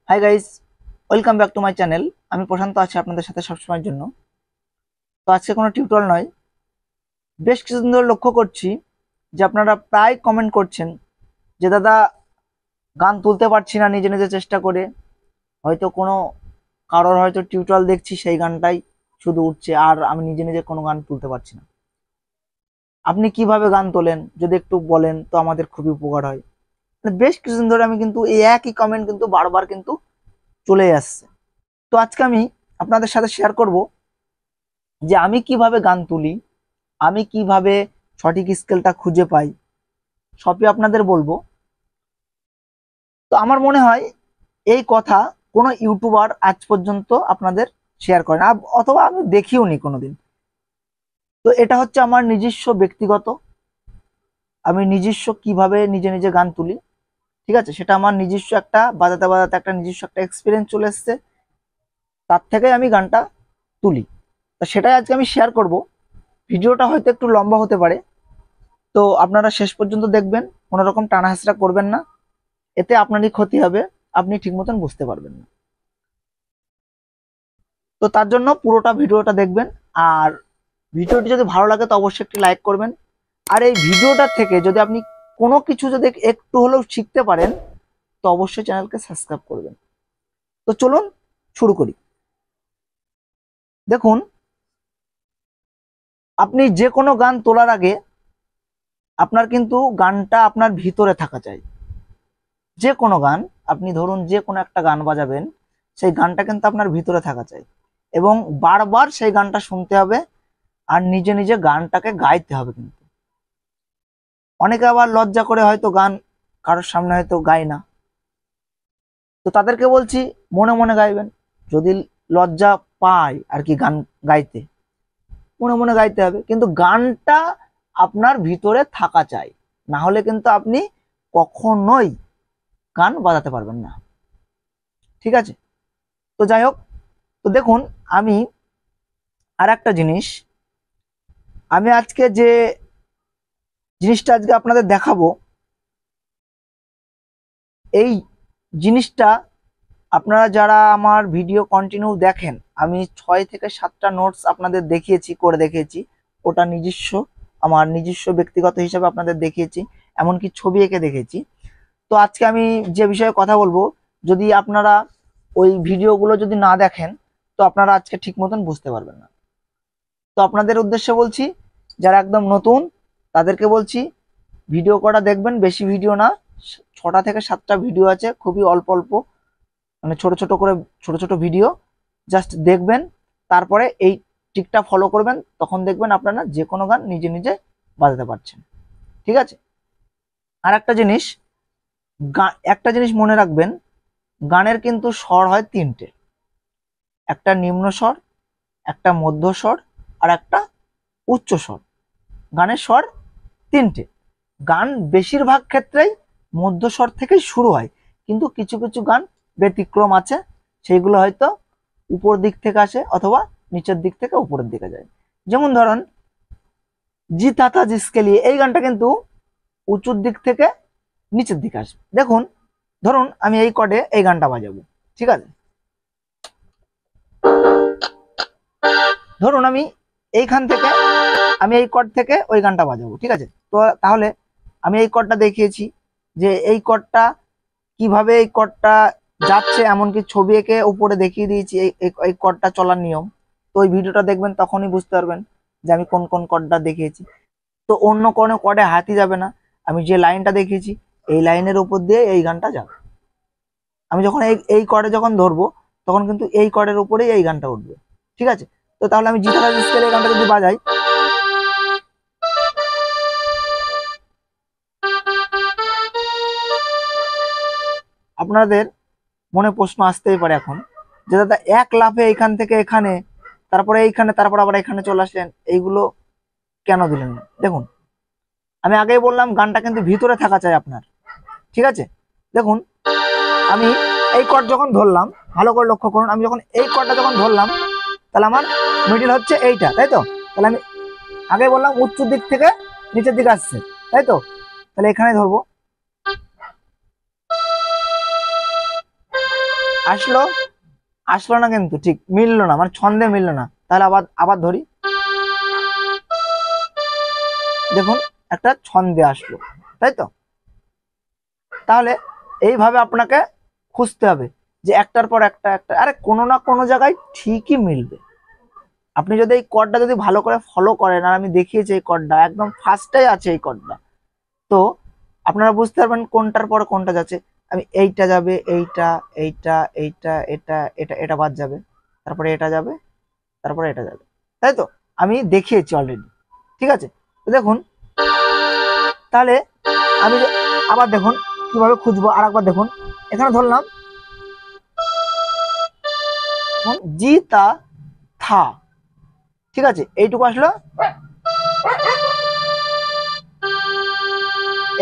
Hi guys, welcome back to my channel. আমি প্রশান্ত আছি আপনাদের সাথে সবসময়ের জন্য। তো আজকে কোনো টিউটোরিয়াল নয়, বেশ কিছুদিন ধরে লক্ষ্য করছি যে আপনারা প্রায় কমেন্ট করছেন যে দাদা গান তুলতে পারছি না নিজে নিজে চেষ্টা করে, হয়তো কোনো কারোর হয়তো টিউটোরিয়াল দেখছি সেই গানটাই শুধু উঠছে আর আমি নিজে নিজে কোনো গান তুলতে পারছি না। আপনি কিভাবে গান তোলেন যদি একটু বলেন তো আমাদের খুবই উপকার হয়। বেশ কিছুদিন ধরে আমি কিন্তু এই একই কমেন্ট কিন্তু বারবার কিন্তু চলে আসছে। তো আজকে আমি আপনাদের সাথে শেয়ার করব যে আমি কিভাবে গান তুলি, আমি কিভাবে সঠিক স্কেলটা খুঁজে পাই, সবই আপনাদের বলবো। তো আমার মনে হয় এই কথা কোনো ইউটিউবার আজ পর্যন্ত আপনাদের শেয়ার করে না, অথবা আমি দেখিও নি কোনোদিন। তো এটা হচ্ছে আমার নিজস্ব ব্যক্তিগত, আমি নিজস্ব কিভাবে নিজে নিজে গান তুলি, ঠিক আছে, সেটা আমার নিজস্ব একটা বাজাতে বাজাতে একটা নিজস্ব একটা এক্সপিরিয়েন্স চলে এসছে, তার থেকে আমি গানটা তুলি। তো সেটাই আজকে আমি শেয়ার করব। ভিডিওটা হয়তো একটু লম্বা হতে পারে, তো আপনারা শেষ পর্যন্ত দেখবেন, কোনো রকম টানা হেঁচড়া করবেন না, এতে আপনারই ক্ষতি হবে, আপনি ঠিক মতন বুঝতে পারবেন না। তো তার জন্য পুরোটা ভিডিওটা দেখবেন, আর ভিডিওটি যদি ভালো লাগে তো অবশ্যই একটি লাইক করবেন। আর এই ভিডিওটা থেকে যদি আপনি কোনো কিছু যদি একটু হলেও শিখতে পারেন তো অবশ্যই চ্যানেলকে সাবস্ক্রাইব করবেন। তো চলুন শুরু করি। দেখুন, আপনি যে কোনো গান তোলার আগে আপনার কিন্তু গানটা আপনার ভিতরে থাকা চাই। যে কোনো গান, আপনি ধরুন যে কোনো একটা গান বাজাবেন, সেই গানটা কিন্তু আপনার ভিতরে থাকা চাই এবং বারবার সেই গানটা শুনতে হবে আর নিজে নিজে গানটাকে গাইতে হবে। কিন্তু অনেকে আবার লজ্জা করে হয়তো গান কারোর সামনে হয়তো গায় না, তো তাদেরকে বলছি মনে মনে গাইবেন। যদি লজ্জা পায় আর কি গান গাইতে, মনে মনে গাইতে হবে, কিন্তু গানটা আপনার ভিতরে থাকা চাই, না হলে কিন্তু আপনি কখনোই গান বাজাতে পারবেন না, ঠিক আছে। তো যাই হোক, তো দেখুন, আমি আর একটা জিনিস, আমি আজকে যে জিনিসটা আজকে আপনাদের দেখাবো, এই জিনিসটা আপনারা যারা আমার ভিডিও কন্টিনিউ দেখেন, আমি 6 থেকে 7টা নোটস আপনাদের দেখিয়েছি, করে দেখিয়েছি। ওটা নিজস্ব, আমার নিজস্ব ব্যক্তিগত হিসাবে আপনাদের দেখিয়েছি, এমনকি ছবি এঁকে দেখেছি। তো আজকে আমি যে বিষয়ে কথা বলবো, যদি আপনারা ওই ভিডিওগুলো যদি না দেখেন তো আপনারা আজকে ঠিক মতন বুঝতে পারবেন না। তো আপনাদের উদ্দেশ্যে বলছি, যারা একদম নতুন তাদেরকে বলছি ভিডিও কটা দেখবেন, বেশি ভিডিও না, 6টা থেকে 7টা ভিডিও আছে, খুবই অল্প অল্প, মানে ছোট ছোট করে, ছোট ছোট ভিডিও জাস্ট দেখবেন, তারপরে এই ট্রিকটা ফলো করবেন, তখন দেখবেন আপনারা যে কোনো গান নিজে নিজে বাজাতে পারছেন, ঠিক আছে। আর একটা জিনিস, একটা জিনিস মনে রাখবেন, গানের কিন্তু স্বর হয় 3টে, একটা নিম্ন স্বর, একটা মধ্য স্বর, আর একটা উচ্চ স্বর। গানের স্বর 3টে। গান বেশিরভাগ ক্ষেত্রেই মধ্যস্বর থেকেই শুরু হয়, কিন্তু কিছু কিছু গান ব্যতিক্রম আছে, সেইগুলো হয়তো উপর দিক থেকে আসে অথবা নিচের দিক থেকে উপরের দিকে যায়। যেমন ধরুন জি তাতা জিসকে লিয়ে, এই গানটা কিন্তু উঁচুর দিক থেকে নিচের দিকে আসবে। দেখুন, ধরুন আমি এই কর্ডে এই গানটা বাজাবো, ঠিক আছে। ধরুন আমি এইখান থেকে, আমি এই কর্ড থেকে ওই গানটা বাজাবো, ঠিক আছে। তো তাহলে আমি এই কর্ডটা দেখিয়েছি যে এই কর্ডটা কিভাবে, এই কর্ডটা যাচ্ছে, এমনকি ছবি এঁকে উপরে দেখিয়ে দিয়েছি এই কর্ডটা চলার নিয়ম। তো ওই ভিডিওটা দেখবেন, তখনই বুঝতে পারবেন যে আমি কোন কোন কর্ডটা দেখিয়েছি। তো অন্য কোনো কর্ডে হাতই যাবে না, আমি যে লাইনটা দেখিয়েছি এই লাইনের উপর দিয়ে এই গানটা যাবে। আমি যখন এই এই কর্ডে যখন ধরবো তখন কিন্তু এই কর্ডের উপরেই এই গানটা উঠবে, ঠিক আছে। তো তাহলে আমি জিটার স্কেলে এই গানটা যদি বাজাই, আপনাদের মনে প্রশ্ন আসতেই পারে এখন যে দাদা এক লাফে এখান থেকে এখানে, তারপরে এইখানে, তারপর আবার এখানে চলে আসলেন, এইগুলো কেন দিলেন না? দেখুন, আমি আগেই বললাম গানটা কিন্তু ভিতরে থাকা চাই আপনার, ঠিক আছে। দেখুন, আমি এই কর্ড যখন ধরলাম, ভালো করে লক্ষ্য করুন, আমি যখন এই কর্ডটা যখন ধরলাম তাহলে আমার মিডিল হচ্ছে এইটা, তাই তো। তাহলে আমি আগে বললাম উচ্চ দিক থেকে নিচের দিকে আসছে, তাই তো। তাহলে এখানে ধরবো, আসলো, আসলো না কিন্তু, ঠিক মিললো না, মানে ছন্দে মিললো না। তাহলে আবার আবার ধরি, দেখুন একটা ছন্দে আসলো, তাই তো? তাহলে এইভাবে আপনাকে খুঁজতে হবে যে একটার পর একটা একটা, আরে কোনো না কোনো জায়গায় ঠিকই মিলবে। আপনি যদি এই কর্ডটা যদি ভালো করে ফলো করেন, আর আমি দেখিয়েছি এই কর্ডটা একদম ফার্স্টেই আছে এই কর্ডটা, তো আপনারা বুঝতে পারবেন কোনটার পর কোনটা যাচ্ছে। আমি এইটা যাবে, এইটা এইটা এইটা এটা এটা এটা বাদ যাবে, তারপরে এটা যাবে, তারপরে এটা যাবে, তাই তো? আমি দেখিয়েছি অলরেডি, ঠিক আছে? তো দেখুন, তাহলে আমি আবার দেখুন কিভাবে খুঁজবো, আর একবার দেখুন, এখানে ধরলাম জি তা থা, ঠিক আছে? এইটুকু আসলো,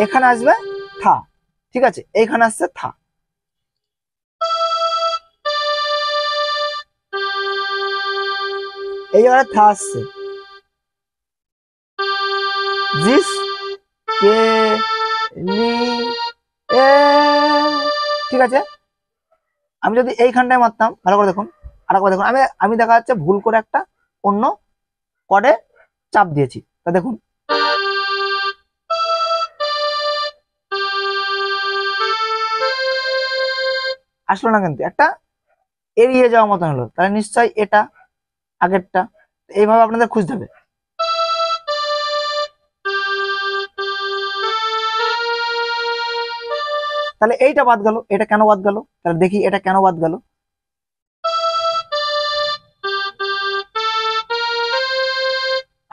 এখানে আসবে থা, ঠিক আছে? এইখানে আসছে থা, এই জায়গায় থা আসছে, জিস কে লি এ, ঠিক আছে? আমি যদি এইখানটায় মারতাম, ভালো করে দেখুন, আর একবার দেখুন, আমি আমি দেখা যাচ্ছে ভুল করে একটা অন্য কর্ডে চাপ দিয়েছি, তা দেখুন আসলো না, কিন্তু একটা এড়িয়ে যাওয়ার মতন হলো। তাহলে নিশ্চয়ই এটা আগেরটা। এইভাবে আপনাদের খুঁজতে হবে। তাহলে এইটা বাদ গেল, এটা কেন বাদ গেল? তাহলে দেখি এটা কেন বাদ গেল।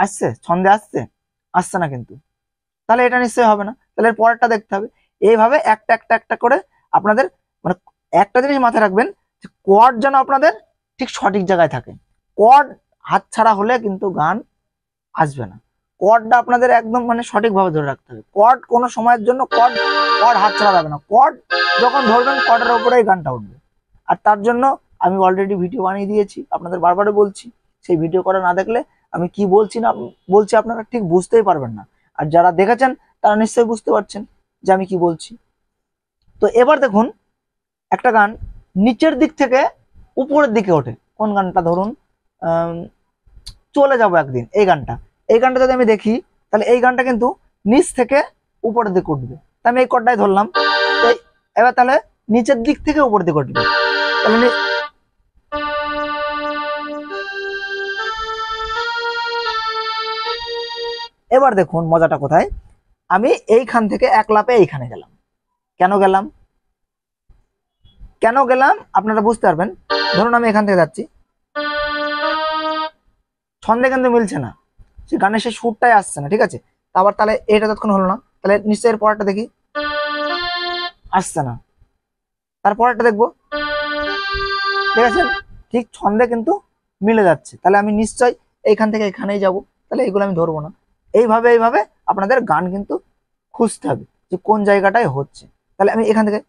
আসছে ছন্দে, আসছে, আসছে না কিন্তু, তাহলে এটা নিশ্চয়ই হবে না। তাহলে এর পরেরটা দেখতে হবে। এইভাবে একটা একটা একটা করে আপনাদের, মানে একটা জিনিস মাথায় রাখবেন যে কর্ড যেন আপনাদের ঠিক সঠিক জায়গায় থাকে। কর্ড হাতছাড়া হলে কিন্তু গান আসবে না। কর্ডটা আপনাদের একদম মানে সঠিকভাবে ধরে রাখতে হবে। কর্ড কোনো সময়ের জন্য কর্ড কর্ড হাতছাড়া যাবে না। কর্ড যখন ধরবেন কর্ডের ওপরেই গানটা উঠবে। আর তার জন্য আমি অলরেডি ভিডিও বানিয়ে দিয়েছি, আপনাদের বারবারই বলছি, সেই ভিডিও করা না দেখলে আমি কি বলছি না বলছি আপনারা ঠিক বুঝতেই পারবেন না। আর যারা দেখেছেন তারা নিশ্চয়ই বুঝতে পারছেন যে আমি কি বলছি। তো এবার দেখুন, একটা গান নিচের দিক থেকে উপরের দিকে ওঠে। কোন গানটা ধরুন, চলে যাব একদিন, এই গানটা, এই গানটা যদি আমি দেখি, তাহলে এই গানটা কিন্তু নিচ থেকে উপরের দিকে উঠবে। তা আমি এই কর্ডটাই ধরলাম, এবার তাহলে নিচের দিক থেকে উপরের দিকে উঠবে। তাহলে এবার দেখুন মজাটা কোথায়, আমি এইখান থেকে এক লাপে এইখানে গেলাম। কেন গেলাম, কেন গেলাম আপনারা বুঝতে পারবেন। ধরুন আমি এখান থেকে যাচ্ছি, ছন্দে কিন্তু মিলছে না, সে গানের সেই সুরটাই আসছে না, ঠিক আছে? আবার তাহলে এটা তৎক্ষণ হলো না, তাহলে নিশ্চয়ই এর পরেরটা দেখি, আসছে না, তারপরেরটা দেখবো, ঠিক আছে? ঠিক ছন্দে কিন্তু মিলে যাচ্ছে, তাহলে আমি নিশ্চয়ই এইখান থেকে এখানেই যাব, তাহলে এগুলো আমি ধরবো না। এইভাবে এইভাবে আপনাদের গান কিন্তু খুঁজতে হবে যে কোন জায়গাটায় হচ্ছে। তাহলে আমি এখান থেকে,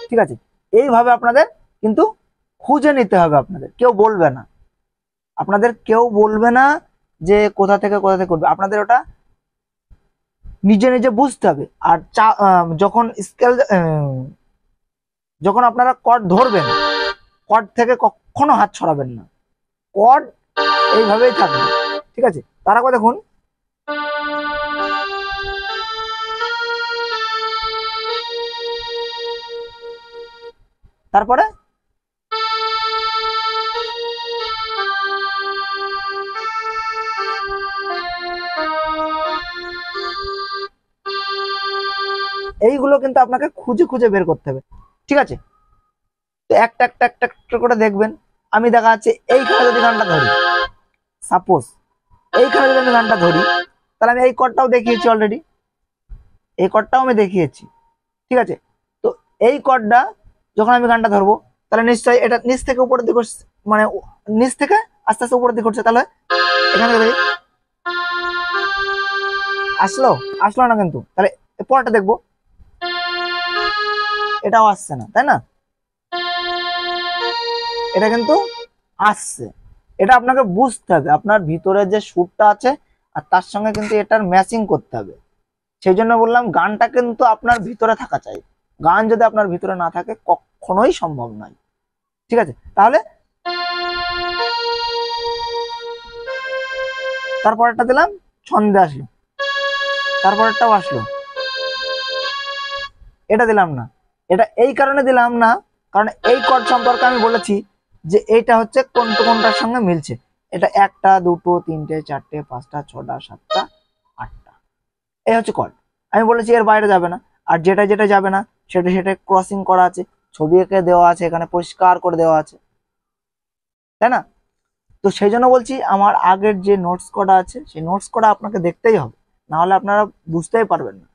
ঠিক আছে? এইভাবে আপনাদের কিন্তু খুঁজে নিতে হবে, আপনাদের কেউ বলবে না, আপনাদের কেউ বলবে না যে কোথা থেকে কোথা থেকে করবে, আপনাদের ওটা নিজে নিজে বুঝতে হবে। আর যখন স্কেল, যখন আপনারা কর্ড ধরবেন, কর্ড থেকে কখনো হাত ছড়াবেন না, কর্ড এইভাবেই থাকবে, ঠিক আছে? তার আগে দেখুন, তারপরে এইগুলো কিন্তু আপনাকে খুঁজে খুঁজে বের করতে হবে, ঠিক আছে? তো একটা একটা একটা একটা করে দেখবেন। আমি দেখা যাচ্ছে এইখানে যদি গানটা ধরি, সাপোজ এইখানে যদি আমি গানটা ধরি, তাহলে আমি এই কর্ডটাও দেখিয়েছি অলরেডি, এই কর্ডটাও আমি দেখিয়েছি, ঠিক আছে? তো এই কর্ডটা যখন আমি গানটা ধরবো, তাহলে নিশ্চয়ই এটা নিচ থেকে উপরের দিকে, মানে নিচ থেকে আস্তে আস্তে উপরের দিকে উঠছে। তাহলে এখানে দেখি আসলো, আসলো না কিন্তু, তাহলে পরেরটা দেখবো, এটাও আসছে না, তাই না? এটা কিন্তু আসছে। এটা আপনাকে বুঝতে হবে, আপনার ভিতরে যে সুরটা আছে আর তার সঙ্গে কিন্তু এটার ম্যাচিং করতে হবে। সেই জন্য বললাম গানটা কিন্তু আপনার ভিতরে থাকা চাই। গান যদি আপনার ভিতরে না থাকে কখনোই সম্ভব নয়। ঠিক আছে, তাহলে তারপরেরটা দিলাম, ছন্দে আসলো, তারপরেরটাও আসলো, এটা দিলাম না। এটা এই কারণে দিলাম না, কারণ এই কর্ড সম্পর্কে আমি বলেছি যে এইটা হচ্ছে কোনটার সঙ্গে মিলছে। এটা 1টা 2টো 3টে 4টে 5টা 6টা 7টা 8টা, এই হচ্ছে কর্ড। আমি বলেছি এর বাইরে যাবে না। আর যেটা যেটা যাবে না সেটা ক্রসিং করা আছে, ছবি এঁকে দেওয়া আছে, এখানে পরিষ্কার করে দেওয়া আছে, তাই না? তো সেই জন্য বলছি আমার আগের যে নোটস করা আছে সেই নোটস করা আপনাকে দেখতেই হবে, না হলে আপনারা বুঝতেই পারবেন না।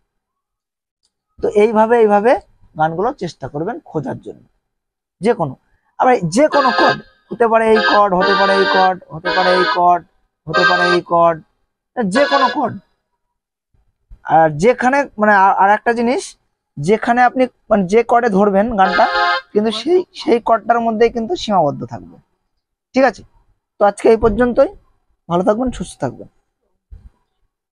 তো এইভাবে গানগুলো চেষ্টা করবেন খোঁজার জন্য। যে কোনো, আবার যে কোনো কর্ড হতে পারে, এই কর্ড হতে পারে, এই কর্ড হতে পারে, এই কর্ড হতে পারে, এই কর্ড, যে কোনো কর্ড। আর যেখানে মানে আর একটা জিনিস, যেখানে আপনি মানে যে কর্ডে ধরবেন গানটা, কিন্তু সেই কর্ডটার মধ্যেই কিন্তু সীমাবদ্ধ থাকবে। ঠিক আছে, তো আজকে এই পর্যন্তই। ভালো থাকবেন, সুস্থ থাকবেন।